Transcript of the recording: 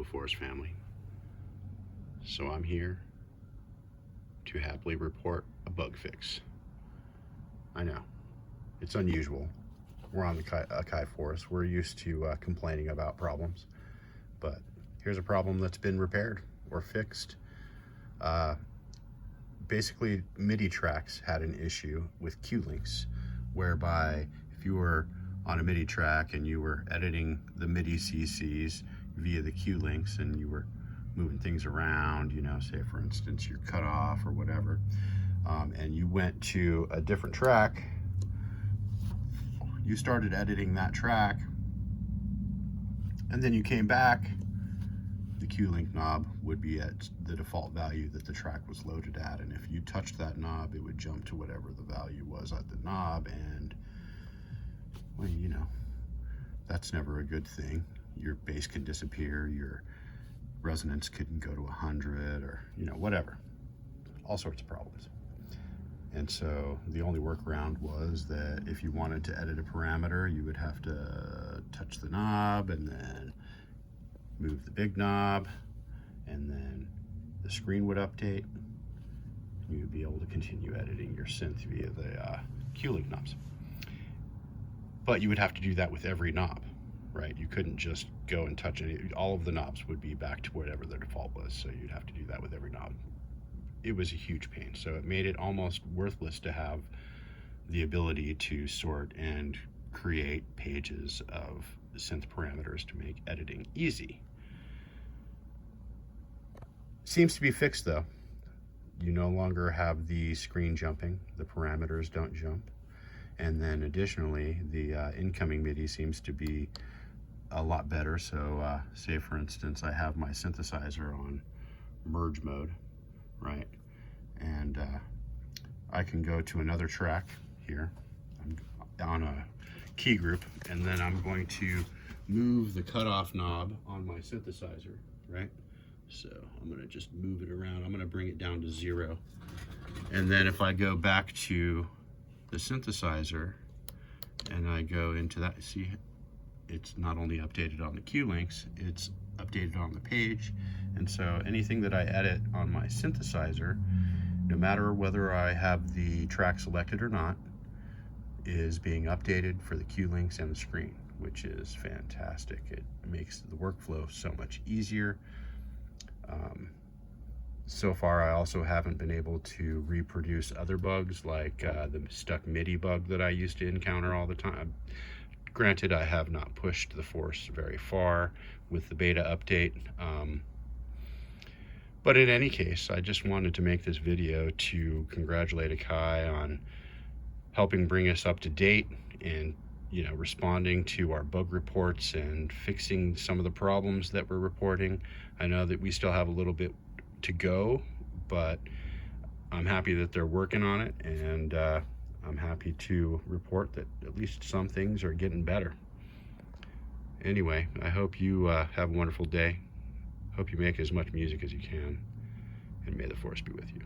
Force family. So I'm here to happily report a bug fix. I know, it's unusual. We're on the Akai Force. We're used to complaining about problems, but here's a problem that's been repaired or fixed. Basically, MIDI tracks had an issue with Q-links, whereby if you were on a MIDI track and you were editing the MIDI CCs via the Q-links and you were moving things around, you know, say for instance your cutoff or whatever, and you went to a different track, you started editing that track, and then you came back, the Q-link knob would be at the default value that the track was loaded at, and if you touched that knob, it would jump to whatever the value was at the knob, and well, you know, that's never a good thing. Your bass can disappear, your resonance couldn't go to 100, or you know, whatever, all sorts of problems. And so the only workaround was that if you wanted to edit a parameter, you would have to touch the knob and then move the big knob, and then the screen would update. You would be able to continue editing your synth via the Q-link knobs. But you would have to do that with every knob, right? You couldn't just go and touch any, all of the knobs would be back to whatever their default was, so you'd have to do that with every knob. It was a huge pain, so it made it almost worthless to have the ability to sort and create pages of synth parameters to make editing easy. Seems to be fixed though. You no longer have the screen jumping, the parameters don't jump, and then additionally the incoming MIDI seems to be a lot better. So say for instance I have my synthesizer on merge mode, right, and I can go to another track here. I'm on a key group, and then I'm going to move the cutoff knob on my synthesizer, right? So I'm going to just move it around. I'm going to bring it down to 0, and then if I go back to the synthesizer and I go into that, see, it's not only updated on the Q-links, it's updated on the page. And so anything that I edit on my synthesizer, no matter whether I have the track selected or not, is being updated for the Q-links and the screen, which is fantastic. It makes the workflow so much easier. So far, I also haven't been able to reproduce other bugs like the stuck MIDI bug that I used to encounter all the time. Granted, I have not pushed the Force very far with the beta update. But in any case, I just wanted to make this video to congratulate Akai on helping bring us up to date and, you know, responding to our bug reports and fixing some of the problems that we're reporting. I know that we still have a little bit to go, but I'm happy that they're working on it, and I'm happy to report that at least some things are getting better. Anyway, I hope you have a wonderful day. Hope you make as much music as you can, and may the Force be with you.